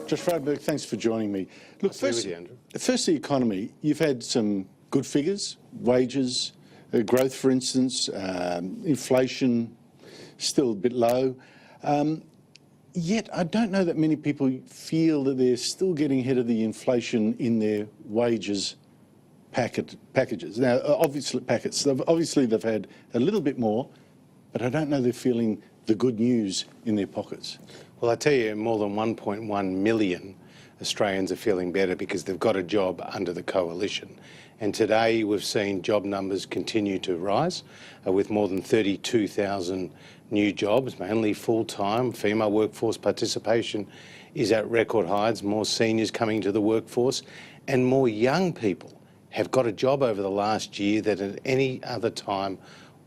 Josh Frydenberg, thanks for joining me. Look, First, the economy. You've had some good figures, wages, growth, for instance, inflation still a bit low. Yet I don't know that many people feel that they're still getting ahead of the inflation in their wages packages. Now, obviously, they've had a little bit more, but I don't know they're feeling the good news in their pockets. Well, I tell you, more than 1.1 million Australians are feeling better because they've got a job under the coalition. And today we've seen job numbers continue to rise with more than 32,000 new jobs, mainly full-time. Female workforce participation is at record highs, more seniors coming to the workforce, and more young people have got a job over the last year than at any other time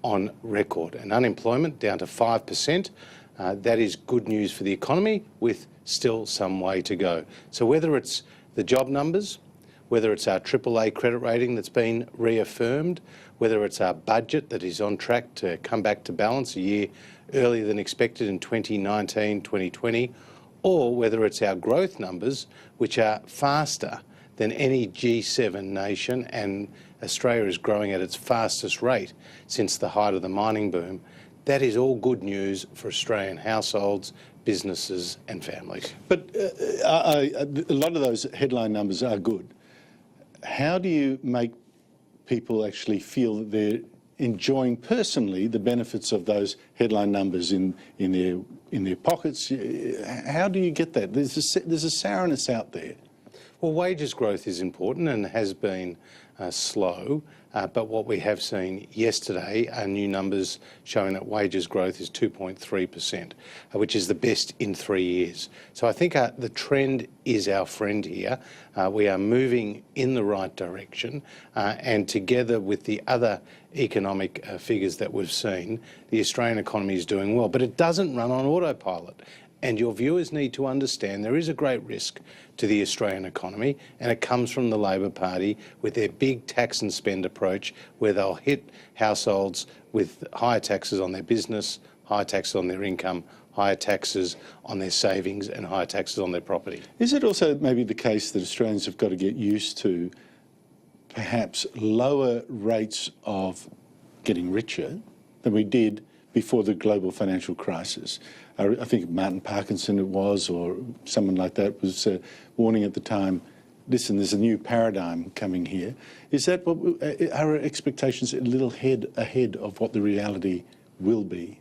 on record. And unemployment down to 5%. That is good news for the economy, with still some way to go. So whether it's the job numbers, whether it's our AAA credit rating that's been reaffirmed, whether it's our budget that is on track to come back to balance a year earlier than expected in 2019, 2020, or whether it's our growth numbers, which are faster than any G7 nation, and Australia is growing at its fastest rate since the height of the mining boom, that is all good news for Australian households, businesses and families. But a lot of those headline numbers are good. How do you make people actually feel that they're enjoying personally the benefits of those headline numbers in their pockets? How do you get that? There's a sourness out there. Well, wages growth is important and has been slow, but what we have seen yesterday are new numbers showing that wages growth is 2.3%, which is the best in 3 years. So I think the trend is our friend here. We are moving in the right direction, and together with the other economic figures that we've seen, the Australian economy is doing well, but it doesn't run on autopilot. And your viewers need to understand there is a great risk to the Australian economy, and it comes from the Labor Party with their big tax and spend approach, where they'll hit households with higher taxes on their business, higher taxes on their income, higher taxes on their savings and higher taxes on their property. Is it also maybe the case that Australians have got to get used to perhaps lower rates of getting richer than we did before the global financial crisis? I think Martin Parkinson it was, or someone like that was warning at the time, listen, there's a new paradigm coming here. Is that what our expectations a little ahead of what the reality will be?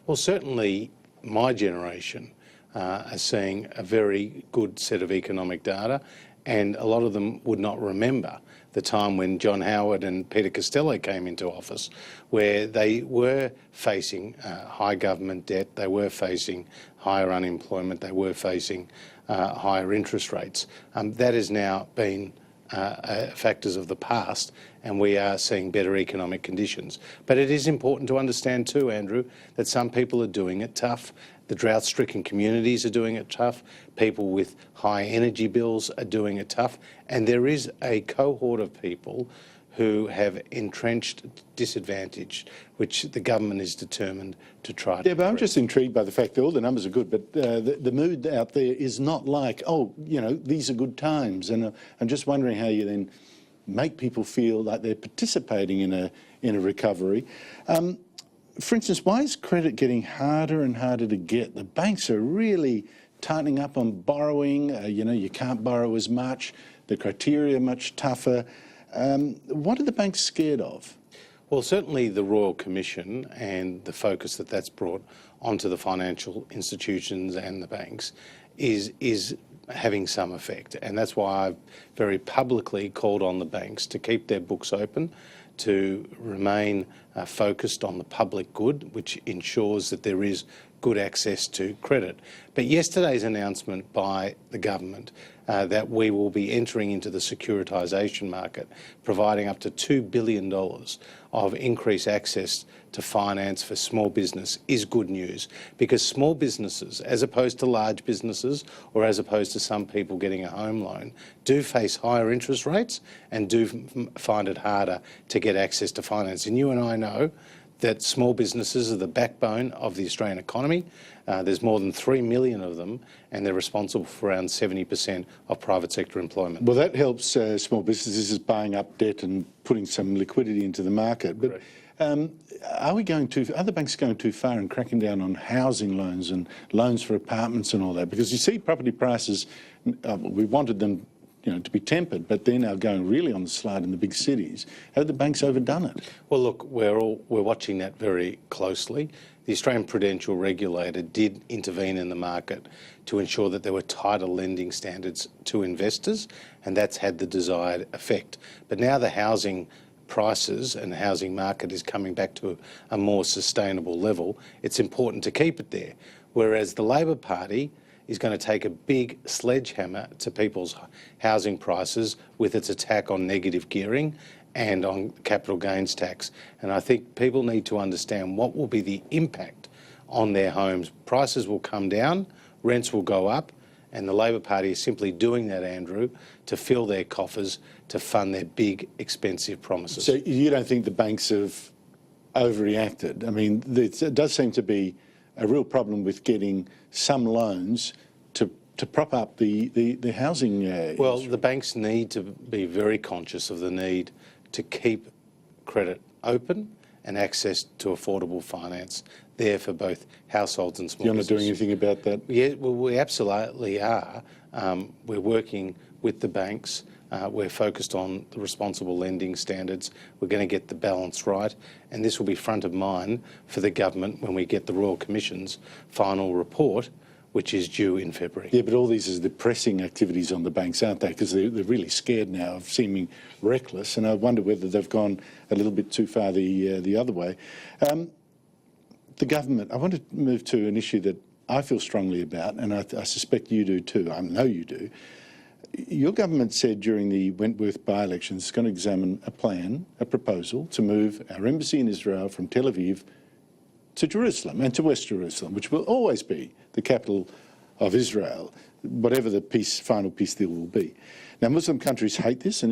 Well, certainly my generation are seeing a very good set of economic data, and a lot of them would not remember the time when John Howard and Peter Costello came into office, where they were facing high government debt, they were facing higher unemployment, they were facing higher interest rates. That has now been factors of the past, and we are seeing better economic conditions. But it is important to understand too, Andrew, that some people are doing it tough. The drought-stricken communities are doing it tough. People with high energy bills are doing it tough. And there is a cohort of people who have entrenched disadvantage, which the government is determined to try to Yeah, but I'm just intrigued by the fact that all the numbers are good, but the mood out there is not like, oh, you know, these are good times. And I'm just wondering how you then make people feel like they're participating in a recovery. For instance, why is credit getting harder and harder to get? The banks are really tightening up on borrowing. You know, you can't borrow as much. The criteria are much tougher. What are the banks scared of? Well, certainly the Royal Commission and the focus that that's brought onto the financial institutions and the banks is having some effect. And that's why I've very publicly called on the banks to keep their books open, to remain focused on the public good, which ensures that there is good access to credit. But yesterday's announcement by the government that we will be entering into the securitisation market, providing up to $2 billion of increased access to finance for small business, is good news, because small businesses, as opposed to large businesses or as opposed to some people getting a home loan, do face higher interest rates and do find it harder to get access to finance. And you and I know that small businesses are the backbone of the Australian economy. There's more than 3 million of them, and they're responsible for around 70% of private sector employment. Well, that helps small businesses buying up debt and putting some liquidity into the market. But are the banks going too far in cracking down on housing loans and loans for apartments and all that? Because you see property prices, we wanted them to be tempered, but they're now going really on the slide in the big cities. Have the banks overdone it? Well, look, we're watching that very closely. The Australian Prudential Regulator did intervene in the market to ensure that there were tighter lending standards to investors, and that's had the desired effect. But now the housing prices and the housing market is coming back to a more sustainable level. It's important to keep it there. Whereas the Labor Party is going to take a big sledgehammer to people's housing prices with its attack on negative gearing and on capital gains tax. And I think people need to understand what will be the impact on their homes. Prices will come down, rents will go up, and the Labor Party is simply doing that, Andrew, to fill their coffers to fund their big, expensive promises. So you don't think the banks have overreacted? I mean, it does seem to be a real problem with getting some loans to prop up the housing Well, industry. the banks need to be very conscious of the need to keep credit open and access to affordable finance there for both households and small businesses. You're not doing anything about that? Yeah, well, we absolutely are. We're working with the banks. We're focused on the responsible lending standards. We're going to get the balance right, and this will be front of mind for the government when we get the Royal Commission's final report, which is due in February. Yeah, but all these are depressing activities on the banks, aren't they? Because they're really scared now of seeming reckless, and I wonder whether they've gone a little bit too far the other way. The government, I want to move to an issue that I feel strongly about, and I suspect you do too. I know you do. Your government said during the Wentworth by-elections it's going to examine a proposal to move our embassy in Israel from Tel Aviv to Jerusalem and to West Jerusalem, which will always be the capital of Israel, whatever the final peace deal will be. Now, Muslim countries hate this, and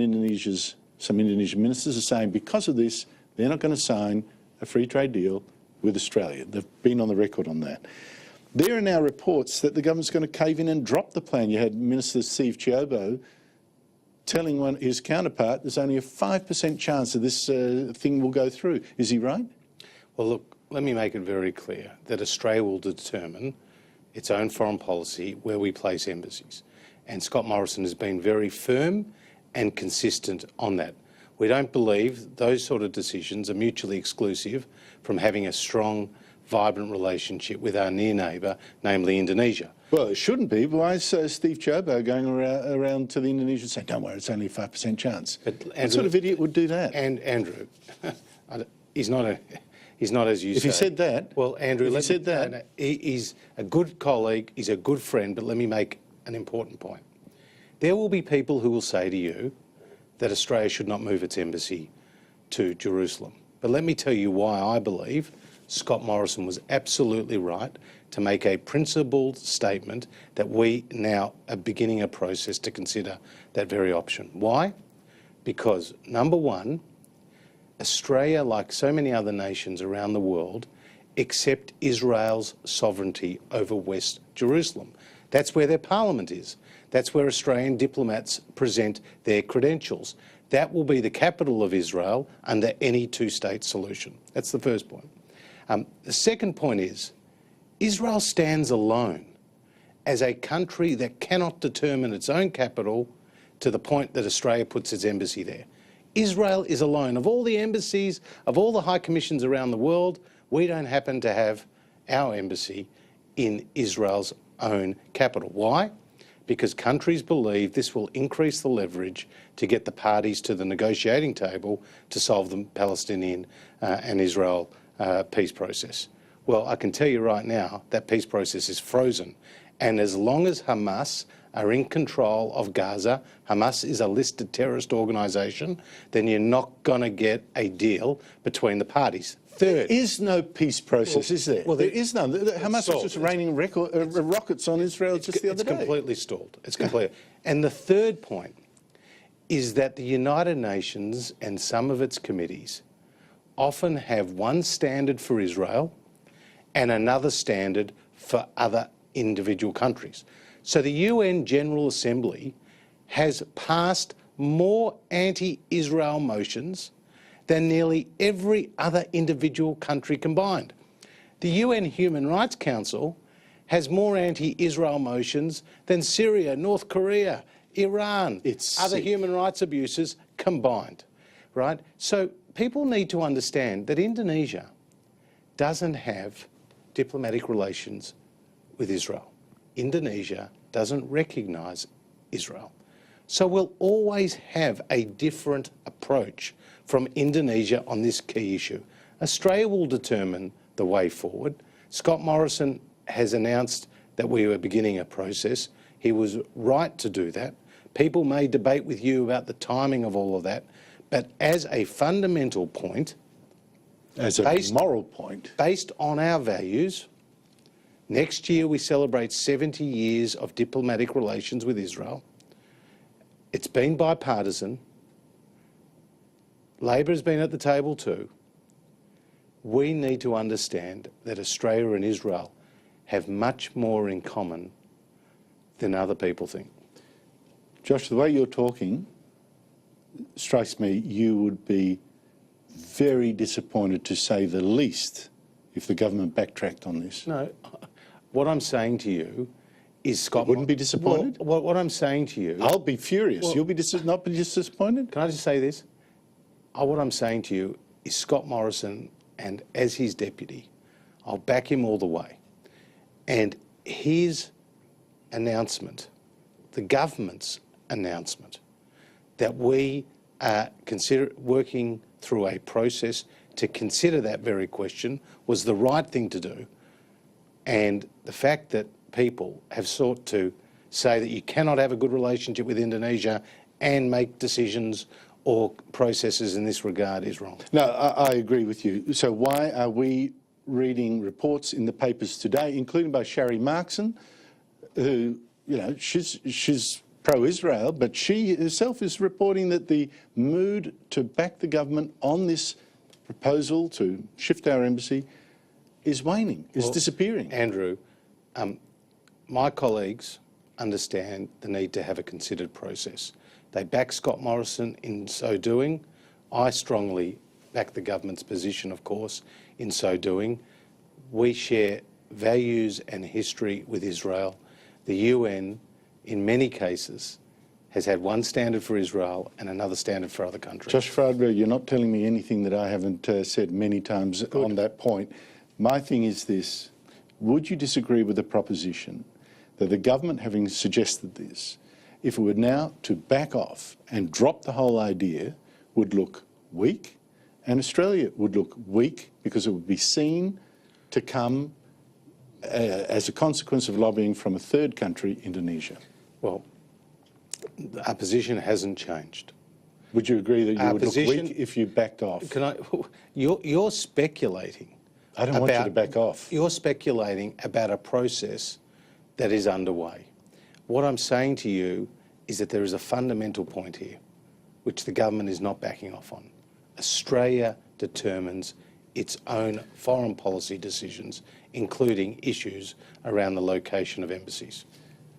some Indonesian ministers are saying because of this, they're not going to sign a free trade deal with Australia. They've been on the record on that. There are now reports that the government's going to cave in and drop the plan. You had Minister Steve Chiobo telling his counterpart there's only a 5% chance that this thing will go through. Is he right? Well, look, let me make it very clear that Australia will determine its own foreign policy where we place embassies. And Scott Morrison has been very firm and consistent on that. We don't believe those sort of decisions are mutually exclusive from having a strong, vibrant relationship with our near neighbour, namely Indonesia. Well, it shouldn't be. Why is Steve Chiobo going around to the Indonesians saying, don't worry, it's only a 5% chance? But Andrew, what sort of idiot would do that? And Andrew, he's not as you say. If he said that, well, Andrew, he's a good colleague, he's a good friend, but let me make an important point. There will be people who will say to you that Australia should not move its embassy to Jerusalem. But let me tell you why I believe Scott Morrison was absolutely right to make a principled statement that we now are beginning a process to consider that very option. Why? Because, number one, Australia, like so many other nations around the world, accept Israel's sovereignty over West Jerusalem. That's where their parliament is. That's where Australian diplomats present their credentials. That will be the capital of Israel under any two-state solution. That's the first point. The second point is, Israel stands alone as a country that cannot determine its own capital to the point that Australia puts its embassy there. Israel is alone. Of all the embassies, of all the high commissions around the world, we don't happen to have our embassy in Israel's own capital. Why? Because countries believe this will increase the leverage to get the parties to the negotiating table to solve the Palestinian and Israel peace process. Well, I can tell you right now that peace process is frozen. And as long as Hamas are in control of Gaza, Hamas is a listed terrorist organisation, then you're not going to get a deal between the parties. Third, there is no peace process, is there? Well, there is none. Hamas was just raining rockets on Israel just the other day. It's completely stalled. It's completely. And the third point is that the United Nations and some of its committees often have one standard for Israel and another standard for other individual countries. So the UN General Assembly has passed more anti-Israel motions than nearly every other individual country combined. The UN Human Rights Council has more anti-Israel motions than Syria, North Korea, Iran, other sick. human rights abuses combined, right? So people need to understand that Indonesia doesn't have diplomatic relations with Israel. Indonesia doesn't recognise Israel. So we'll always have a different approach from Indonesia on this key issue. Australia will determine the way forward. Scott Morrison has announced that we were beginning a process. He was right to do that. People may debate with you about the timing of all of that, but as a fundamental point, As a moral point. based on our values, next year we celebrate 70 years of diplomatic relations with Israel. It's been bipartisan. Labor has been at the table too. We need to understand that Australia and Israel have much more in common than other people think. Josh, the way you're talking strikes me you would be very disappointed, to say the least, if the government backtracked on this. No, what I'm saying to you is Scott... Wouldn't be disappointed? Well, what I'm saying to you... I'll be furious. Well, You'll be not be disappointed? Can I just say this? What I'm saying to you is Scott Morrison, and as his deputy, I'll back him all the way. And his announcement, the government's announcement, that we are working through a process to consider that very question was the right thing to do. And the fact that people have sought to say that you cannot have a good relationship with Indonesia and make decisions or processes in this regard is wrong. No, I agree with you. So why are we reading reports in the papers today, including by Sharri Markson, who, you know, she's pro-Israel, but she herself is reporting that the mood to back the government on this proposal to shift our embassy is waning, is disappearing. Andrew, my colleagues understand the need to have a considered process. They back Scott Morrison in so doing. I strongly back the government's position, of course, in so doing. We share values and history with Israel. The UN, in many cases, has had one standard for Israel and another standard for other countries. Josh Frydenberg, you're not telling me anything that I haven't said many times on that point. My thing is this: would you disagree with the proposition that the government, having suggested this, if it were now to back off and drop the whole idea, would look weak, and Australia would look weak because it would be seen to come as a consequence of lobbying from a third country, Indonesia? Well, our position hasn't changed. Would you agree that you Our would look weak if you backed off? You're speculating. I don't want you to back off. You're speculating about a process that is underway. What I'm saying to you is that there is a fundamental point here, which the government is not backing off on. Australia determines its own foreign policy decisions, including issues around the location of embassies.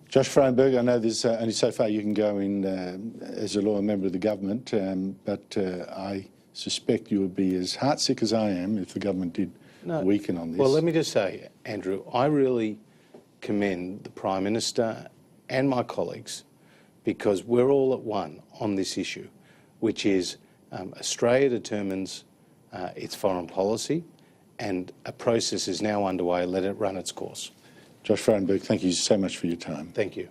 Josh Frydenberg, I know there's only so far you can go in as a loyal member of the government, but I suspect you would be as heartsick as I am if the government did weaken on this. Well, let me just say, Andrew, I really commend the Prime Minister and my colleagues, because we're all at one on this issue, which is Australia determines its foreign policy, and a process is now underway. Let it run its course. Josh Frydenberg, thank you so much for your time. Thank you.